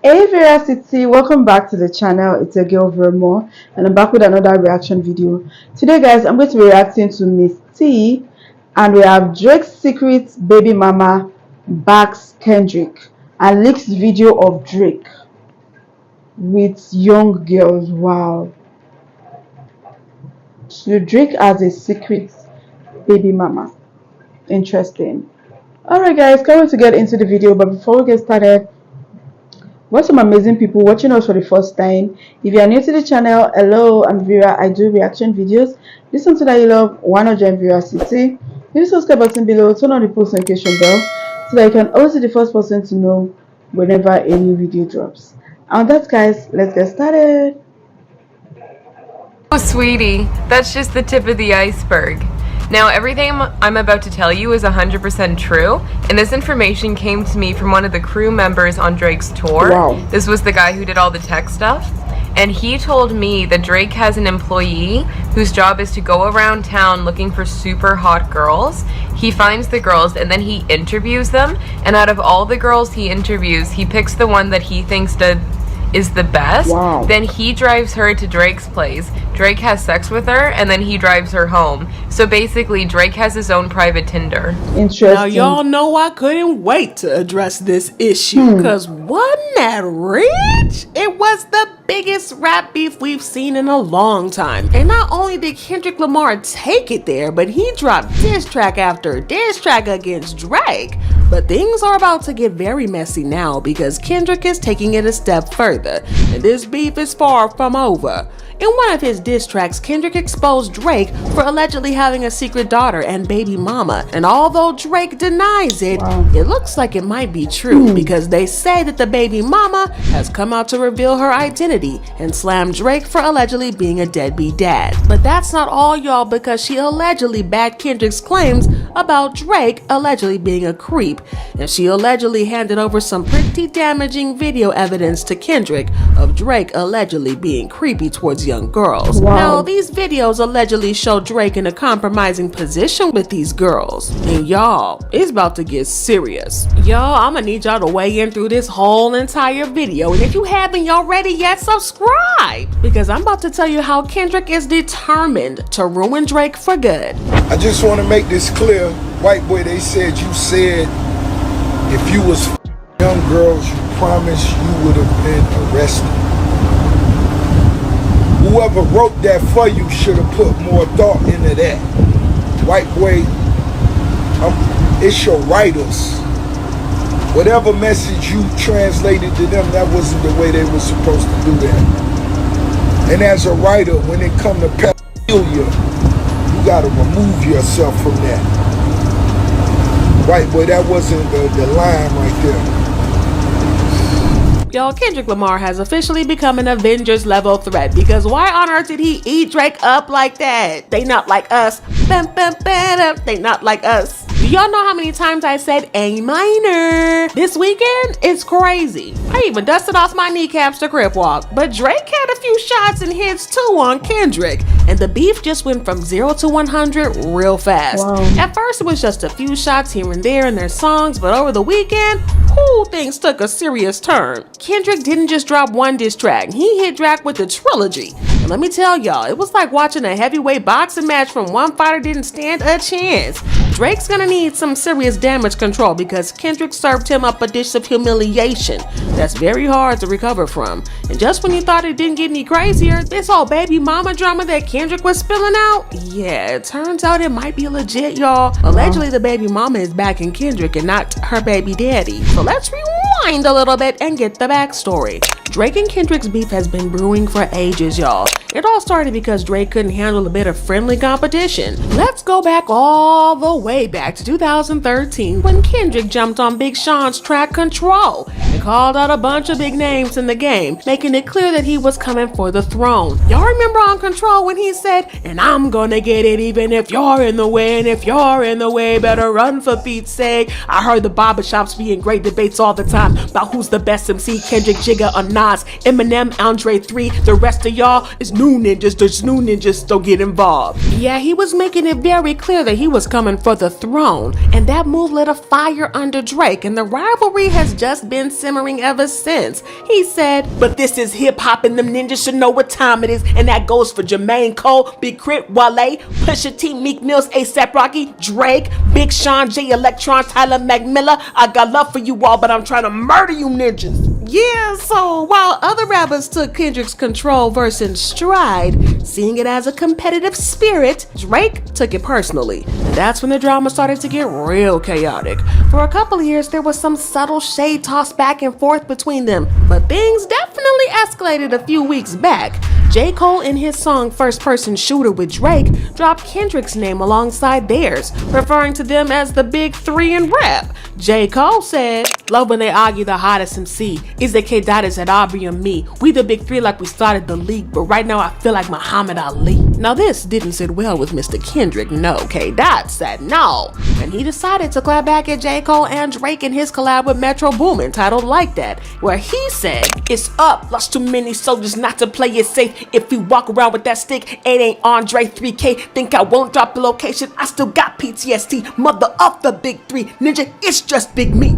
Hey Veracity, welcome back to the channel. It's a girl Vermo, and I'm back with another reaction video. Today guys, I'm going to be reacting to Miss T, and we have Drake's secret baby mama backs Kendrick and leaks video of Drake with young girls. Wow. So Drake has a secret baby mama. Interesting. Alright guys, can't wait to get into the video, but before we get started, what some amazing people watching us for the first time. If you are new to the channel, hello, I'm Vera. I do reaction videos. This is something that you love, why not join Veracity? Hit the subscribe button below, turn on the post notification bell so that you can always be the first person to know whenever a new video drops. And with that guys, let's get started. Oh sweetie, that's just the tip of the iceberg. Now everything I'm about to tell you is 100% true, and this information came to me from one of the crew members on Drake's tour. Wow. This was the guy who did all the tech stuff, and he told me that Drake has an employee whose job is to go around town looking for super hot girls. He finds the girls and then he interviews them, and out of all the girls he interviews, he picks the one that he thinks is the best. Wow. Then he drives her to Drake's place. Drake has sex with her and then he drives her home. So basically Drake has his own private Tinder. Interesting. Now y'all know I couldn't wait to address this issue because wasn't that rich? It was the biggest rap beef we've seen in a long time. And not only did Kendrick Lamar take it there, but he dropped diss track after diss track against Drake. But things are about to get very messy now because Kendrick is taking it a step further, and this beef is far from over. In one of his diss tracks, Kendrick exposed Drake for allegedly having a secret daughter and baby mama, and although Drake denies it, it looks like it might be true because they say that the baby mama has come out to reveal her identity and slam Drake for allegedly being a deadbeat dad. But that's not all y'all, because she allegedly backed Kendrick's claims about Drake allegedly being a creep, and she allegedly handed over some pretty damaging video evidence to Kendrick of Drake allegedly being creepy towards young girls. Wow. Now, these videos allegedly show Drake in a compromising position with these girls. And y'all, it's about to get serious. Y'all, I'ma need y'all to weigh in through this whole entire video. And if you haven't already yet, subscribe, because I'm about to tell you how Kendrick is determined to ruin Drake for good. I just want to make this clear. White boy, they said you said if you was young girls, you promised you would have been arrested. Whoever wrote that for you should have put more thought into that. White boy, it's your writers. Whatever message you translated to them, that wasn't the way they were supposed to do that. And as a writer, when it come to pedophilia, you gotta remove yourself from that. White boy, that wasn't the line right there. Y'all, Kendrick Lamar has officially become an Avengers level threat, because why on earth did he eat Drake up like that? They not like us. They not like us. Do y'all know how many times I said A minor? This weekend, it's crazy. I even dusted off my kneecaps to crip walk, but Drake had a few shots and hits too on Kendrick, and the beef just went from 0 to 100 real fast. Wow. At first, it was just a few shots here and there in their songs, but over the weekend, things took a serious turn. Kendrick didn't just drop one diss track, he hit Drake with a trilogy. And let me tell y'all, it was like watching a heavyweight boxing match from one fighter didn't stand a chance. Drake's gonna need some serious damage control because Kendrick served him up a dish of humiliation that's very hard to recover from. And just when you thought it didn't get any crazier, this whole baby mama drama that Kendrick was spilling out, yeah, it turns out it might be legit, y'all. Allegedly, the baby mama is backing Kendrick and not her baby daddy. So let's rewind a little bit and get the backstory. Drake and Kendrick's beef has been brewing for ages, y'all. It all started because Drake couldn't handle a bit of friendly competition. Let's go back all the way back to 2013 when Kendrick jumped on Big Sean's track Control and called out a bunch of big names in the game, making it clear that he was coming for the throne. Y'all remember on Control when he said, "And I'm gonna get it even if you're in the way, and if you're in the way, better run for Pete's sake." I heard the barbershops being great debates all the time about who's the best MC, Kendrick, Jigga, or Nas, Eminem, Andre 3, the rest of y'all is new ninjas, just new ninjas, don't get involved. Yeah, he was making it very clear that he was coming for the throne, and that move lit a fire under Drake, and the rivalry has just been simmering clamoring ever since. He said, "But this is hip-hop and them ninjas should know what time it is, and that goes for Jermaine Cole, Big Crit, Wale, Pusha T, Meek Mills, A$AP Rocky, Drake, Big Sean, J Electron, Tyler McMillan. I got love for you all, but I'm trying to murder you ninjas." Yeah, so while other rappers took Kendrick's Control verse in stride, seeing it as a competitive spirit, Drake took it personally. And that's when the drama started to get real chaotic. For a couple of years, there was some subtle shade tossed back and forth between them, but things definitely escalated a few weeks back. J. Cole, in his song First Person Shooter with Drake, dropped Kendrick's name alongside theirs, referring to them as the Big Three in rap. J. Cole said, "Love when they argue the hottest MC. Is the K Dottas at Aubrey and me. We the Big Three like we started the league, but right now I feel like Muhammad Ali." Now this didn't sit well with Mr. Kendrick. No, K Dot said no. And he decided to clap back at J. Cole and Drake in his collab with Metro Boomin titled Like That, where he said, "It's up, lost too many soldiers not to play it safe. If you walk around with that stick, it ain't Andre 3K. Think I won't drop the location, I still got PTSD. Mother of the Big Three, ninja, it's just Big Me."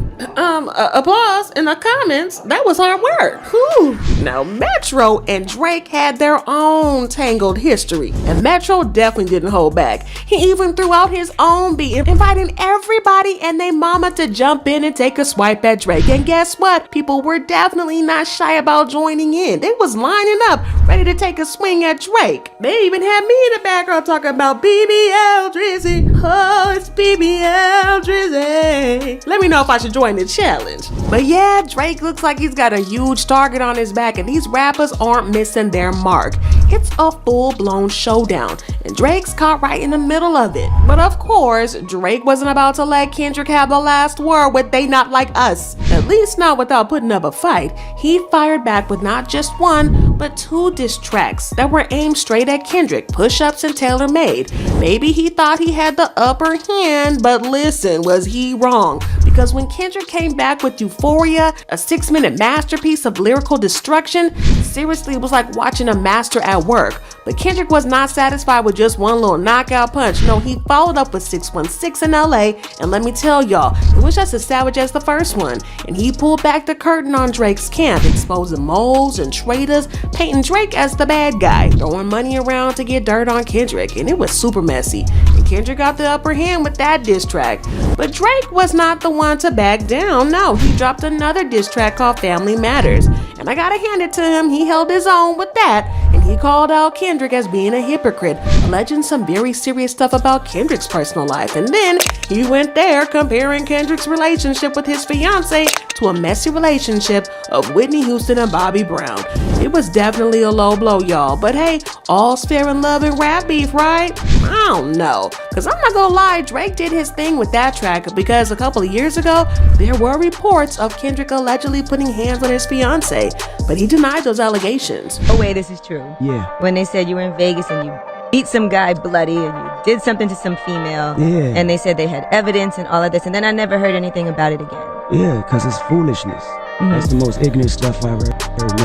Applause in the comments. That was hard work. Whew. Now, Metro and Drake had their own tangled history, and Metro definitely didn't hold back. He even threw out his own beat, inviting everybody and their mama to jump in and take a swipe at Drake. And guess what? People were definitely not shy about joining in. They was lining up, ready to take a swing at Drake. They even had me in the background talking about BBL Drizzy. Oh, it's BBL Drizzy. Let me know if I should join the challenge. But yeah, Drake looks like he's got a huge target on his back, and these rappers aren't missing their mark. It's a full-blown showdown, and Drake's caught right in the middle of it. But of course, Drake wasn't about to let Kendrick have the last word with "they not like us." At least not without putting up a fight. He fired back with not just one, but two diss tracks that were aimed straight at Kendrick, Push-Ups and Tailor Made. Maybe he thought he had the upper hand, but listen, was he wrong? Because when Kendrick came back with Euphoria, a 6-minute masterpiece of lyrical destruction, seriously, it was like watching a master at work. But Kendrick was not satisfied with just one little knockout punch. No, he followed up with 616 in LA, and let me tell y'all, it was just as savage as the first one. And he pulled back the curtain on Drake's camp, exposing moles and traitors, painting Drake as the bad guy, throwing money around to get dirt on Kendrick, and it was super messy. And Kendrick got the upper hand with that diss track. But Drake was not the one to back down. No, he dropped another diss track called Family Matters. And I gotta hand it to him, he held his own with that, and he called out Kendrick as being a hypocrite, alleging some very serious stuff about Kendrick's personal life. And then he went there comparing Kendrick's relationship with his fiance to a messy relationship of Whitney Houston and Bobby Brown. It was definitely a low blow, y'all, but hey, all's fair in love and rap beef, right? I don't know, cause I'm not gonna lie, Drake did his thing with that track, because a couple of years ago, there were reports of Kendrick allegedly putting hands on his fiance, but he denied those allegations. Oh wait, this is true. Yeah. When they said you were in Vegas and you beat some guy bloody and you did something to some female. Yeah. And they said they had evidence and all of this, and then I never heard anything about it again. Yeah, because it's foolishness. That's the most ignorant stuff I ever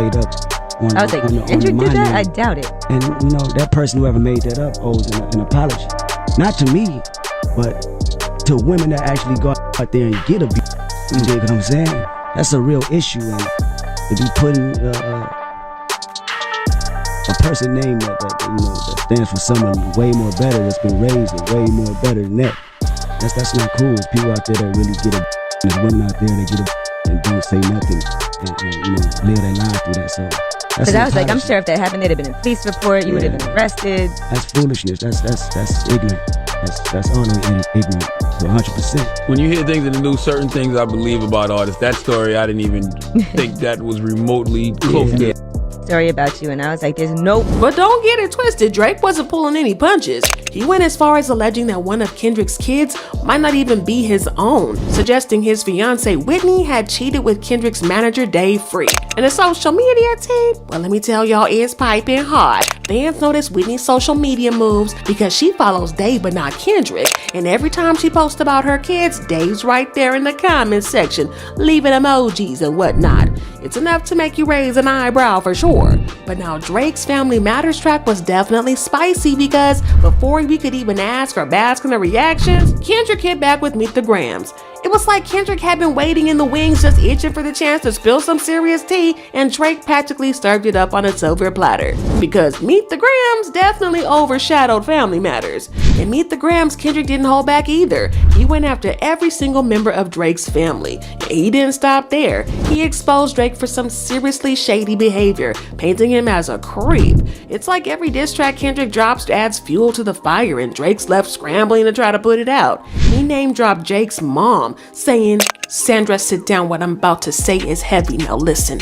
made up. I was like, Kendrick did that? I doubt it. And you know, that person whoever made that up owes an apology. Not to me, but to women that actually go out there and get a beat. You dig what I'm saying? That's a real issue, and to be putting a person name that stands for someone way more better, that's been raised and way more better than that. That's not cool. There's people out there that really get a. There's women out there that get a and don't say nothing and live their life through that. So. Because I was like, I'm sure if that happened, they'd have been in a police report. You would have been arrested. That's foolishness. That's ignorant. That's honoring ignorant to 100%. When you hear things in the news, certain things I believe about artists. That story, I didn't even think that was remotely close to it. Story about you, and I was like, there's no. But don't get it twisted, Drake wasn't pulling any punches. He went as far as alleging that one of Kendrick's kids might not even be his own, suggesting his fiance Whitney had cheated with Kendrick's manager Dave Free. And the social media team, well, let me tell y'all, it's piping hot. Fans notice Whitney's social media moves because she follows Dave but not Kendrick. And every time she posts about her kids, Dave's right there in the comments section, leaving emojis and whatnot. It's enough to make you raise an eyebrow for sure. But now Drake's Family Matters track was definitely spicy because before we could even ask or bask in the reactions, Kendrick hit back with Meet the Grams. It was like Kendrick had been waiting in the wings, just itching for the chance to spill some serious tea, and Drake practically served it up on a silver platter. Because Meet the Grams definitely overshadowed Family Matters. And Meet the Grams, Kendrick didn't hold back either. He went after every single member of Drake's family. And he didn't stop there. He exposed Drake for some seriously shady behavior, painting him as a creep. It's like every diss track Kendrick drops adds fuel to the fire, and Drake's left scrambling to try to put it out. He name dropped Jake's mom, saying, "Sandra, sit down. What I'm about to say is heavy. Now listen.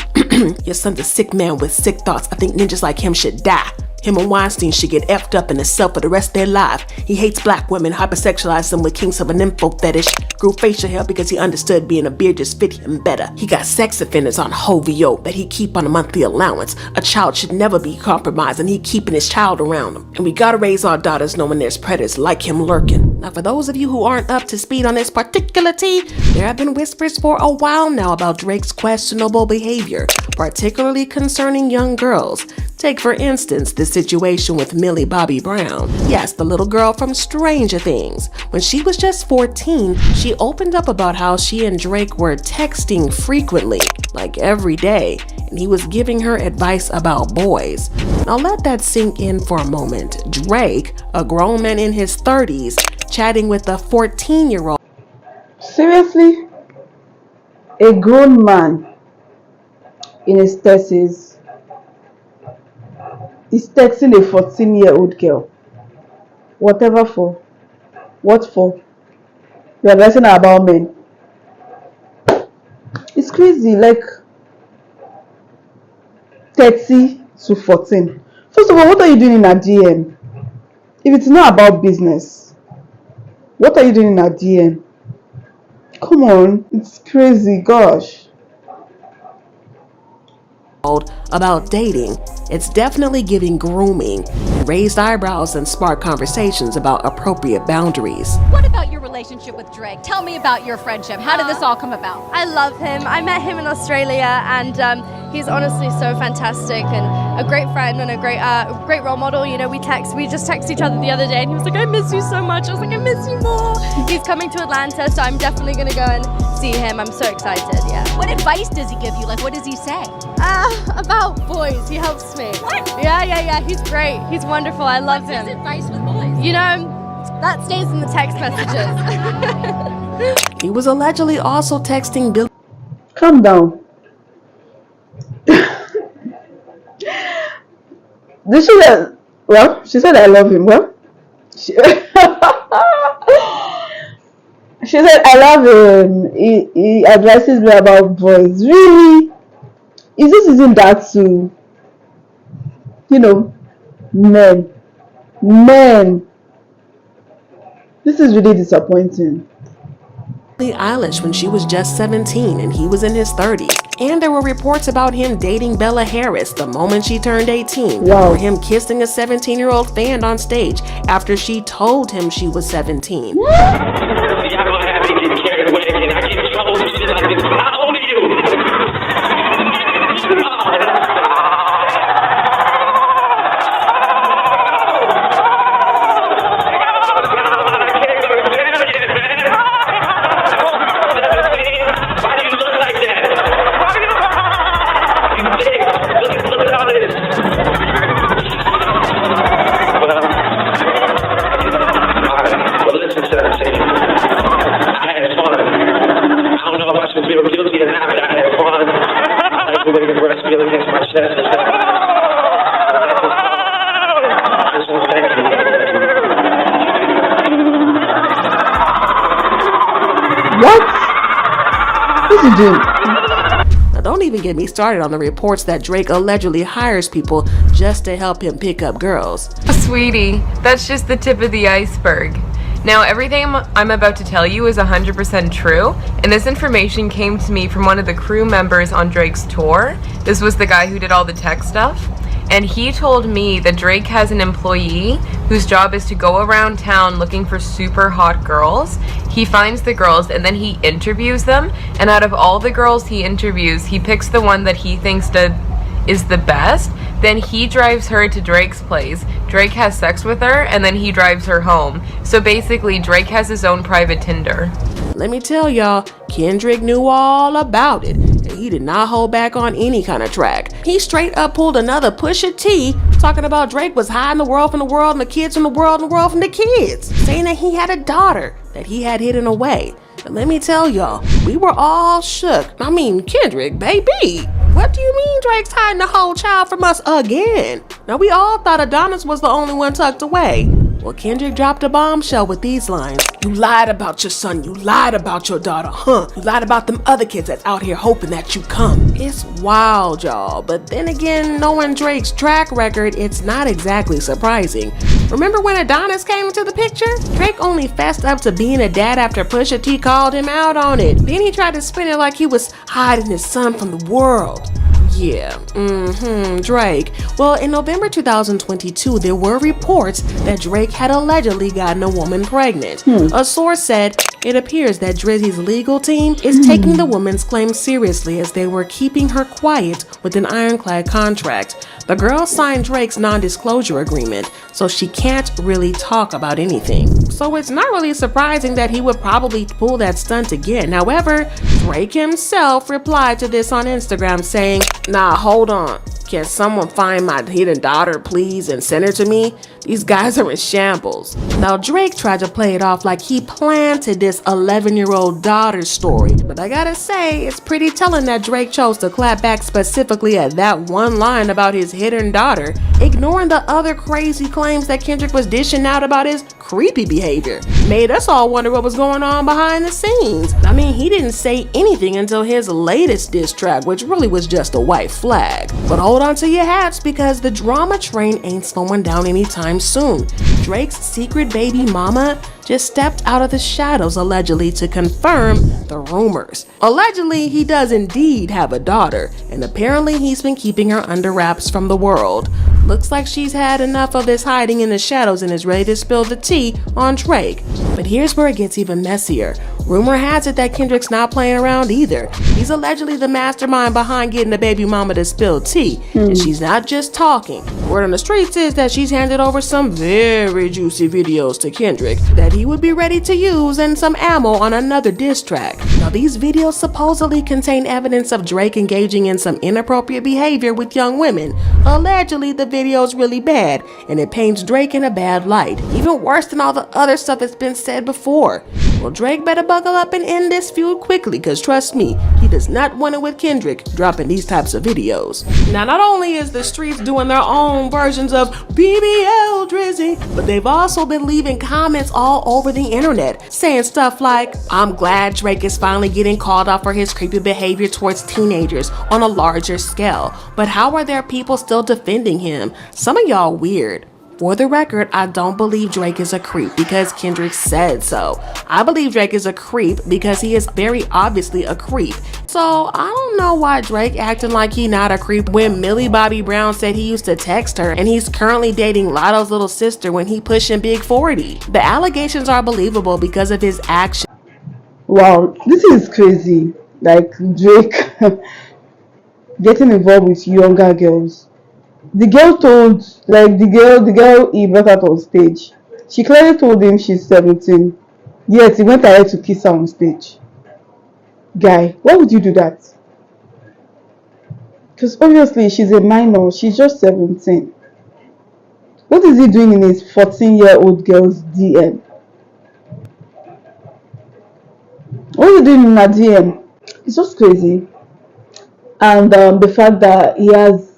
Your son's a sick man with sick thoughts. I think ninjas like him should die. Him and Weinstein should get effed up in the cell for the rest of their life. He hates black women, hypersexualized them with kinks of an info fetish, grew facial hair because he understood being a beard just fit him better. He got sex offenders on Hovio that he keep on a monthly allowance. A child should never be compromised, and he keeping his child around him. And we gotta raise our daughters knowing there's predators like him lurking." Now for those of you who aren't up to speed on this particular tea, there have been whispers for a while now about Drake's questionable behavior, particularly concerning young girls. Take for instance the situation with Millie Bobby Brown. Yes, the little girl from Stranger Things. When she was just 14, she opened up about how she and Drake were texting frequently, like every day, and he was giving her advice about boys. Now let that sink in for a moment. Drake, a grown man in his 30s, chatting with a 14-year-old. Seriously? A grown man in his 30s is texting a 14-year-old girl. Whatever for? What for? You're advising her about men. It's crazy, like 30 to 14. First of all, what are you doing in a DM? If it's not about business, what are you doing in a DM? Come on, it's crazy, gosh. About dating. It's definitely giving grooming, raised eyebrows, and spark conversations about appropriate boundaries. What about your relationship with Drake? Tell me about your friendship. How did this all come about? I love him. I met him in Australia, and he's honestly so fantastic and a great friend and a great role model. You know, we just texted each other the other day, and he was like, "I miss you so much." I was like, "I miss you more." He's coming to Atlanta, so I'm definitely gonna go and see him. I'm so excited. Yeah. What advice does he give you? Like, what does he say? About boys, he helps me. What? Yeah. He's great. He's wonderful. I love What's him. his advice with boys? You know, that stays in the text messages. He was allegedly also texting Bill. Calm down. She said I love him. Well, she said I love him. He advises me about boys. Really? Isn't that too? You know, men. This is really disappointing. Eilish when she was just 17 and he was in his 30s. And there were reports about him dating Bella Harris the moment she turned 18. Wow. Or him kissing a 17-year-old fan on stage after she told him she was 17. What? What's he doing? Now don't even get me started on the reports that Drake allegedly hires people just to help him pick up girls. Sweetie, that's just the tip of the iceberg. Now, everything I'm about to tell you is 100% true, and this information came to me from one of the crew members on Drake's tour. This was the guy who did all the tech stuff, and he told me that Drake has an employee whose job is to go around town looking for super hot girls. He finds the girls and then he interviews them, and out of all the girls he interviews, he picks the one that he thinks is the best. Then he drives her to Drake's place. Drake has sex with her, and then he drives her home. So basically, Drake has his own private Tinder. Let me tell y'all, Kendrick knew all about it, and he did not hold back on any kind of track. He straight up pulled another Pusha T, talking about Drake was hiding the world from the world and the kids from the world and the world from the kids, saying that he had a daughter that he had hidden away. But let me tell y'all, we were all shook. I mean, Kendrick, baby, what do you mean Drake's hiding the whole child from us again? Now, we all thought Adonis was the only one tucked away. Well, Kendrick dropped a bombshell with these lines. You lied about your son, you lied about your daughter, huh? You lied about them other kids that's out here hoping that you come. It's wild, y'all. But then again, knowing Drake's track record, it's not exactly surprising. Remember when Adonis came into the picture? Drake only fessed up to being a dad after Pusha T called him out on it. Then he tried to spin it like he was hiding his son from the world. Yeah, Drake. Well, in November 2022, there were reports that Drake had allegedly gotten a woman pregnant. A source said, it appears that Drizzy's legal team is taking the woman's claims seriously as they were keeping her quiet with an ironclad contract. The girl signed Drake's non-disclosure agreement, so she can't really talk about anything. So it's not really surprising that he would probably pull that stunt again. However, Drake himself replied to this on Instagram saying, nah, hold on. Can someone find my hidden daughter, please, and send her to me? These guys are in shambles. Now, Drake tried to play it off like he planted this 11-year-old daughter's story. But I gotta say, it's pretty telling that Drake chose to clap back specifically at that one line about his hidden daughter, ignoring the other crazy claims that Kendrick was dishing out about his creepy behavior. Made us all wonder what was going on behind the scenes. I mean, he didn't say anything until his latest diss track, which really was just a white flag. But hold on to your hats, because the drama train ain't slowing down anytime soon. Drake's secret baby mama just stepped out of the shadows allegedly to confirm the rumors. Allegedly, he does indeed have a daughter, and apparently he's been keeping her under wraps from the world. Looks like she's had enough of this hiding in the shadows and is ready to spill the tea on Drake. But here's where it gets even messier. Rumor has it that Kendrick's not playing around either. He's allegedly the mastermind behind getting the baby mama to spill tea, and she's not just talking. Word on the streets is that she's handed over some very juicy videos to Kendrick that he would be ready to use and some ammo on another diss track. Now, these videos supposedly contain evidence of Drake engaging in some inappropriate behavior with young women. Allegedly, the video's really bad, and it paints Drake in a bad light, even worse than all the other stuff that's been said before. Well, Drake better buckle up and end this feud quickly, because trust me, he does not want it with Kendrick dropping these types of videos. Now, not only is the streets doing their own versions of BBL Drizzy, but they've also been leaving comments all over the internet saying stuff like, I'm glad Drake is finally getting called out for his creepy behavior towards teenagers on a larger scale, but how are there people still defending him? Some of y'all weird. For the record, I don't believe Drake is a creep because Kendrick said so. I believe Drake is a creep because he is very obviously a creep. So I don't know why Drake acting like he not a creep when Millie Bobby Brown said he used to text her and he's currently dating Lotto's little sister when he pushing Big 40. The allegations are believable because of his actions. Wow, this is crazy. Like Drake getting involved with younger girls. The girl told, like the girl he brought out on stage. She clearly told him she's 17. Yet he went ahead to kiss her on stage. Guy, why would you do that? Because obviously she's a minor. She's just 17. What is he doing in his 14-year-old girl's DM? What is he doing in her DM? It's just crazy. And the fact that he has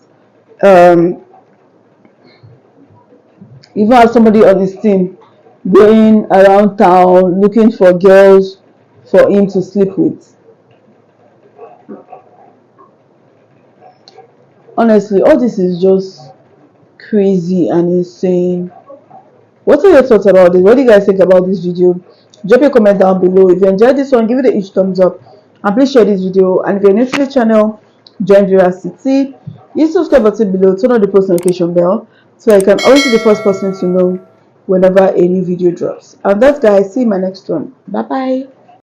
even has somebody on his team going around town looking for girls for him to sleep with. Honestly, all this is just crazy and insane. What are your thoughts about this? What do you guys think about this video? Drop your comment down below. If you enjoyed this one, give it a huge thumbs up and please share this video. And if you're new to the channel, join Veracity. Hit subscribe button below, turn on the post notification bell so I can always be the first person to know whenever a new video drops. And that's guys, see you in my next one. Bye bye.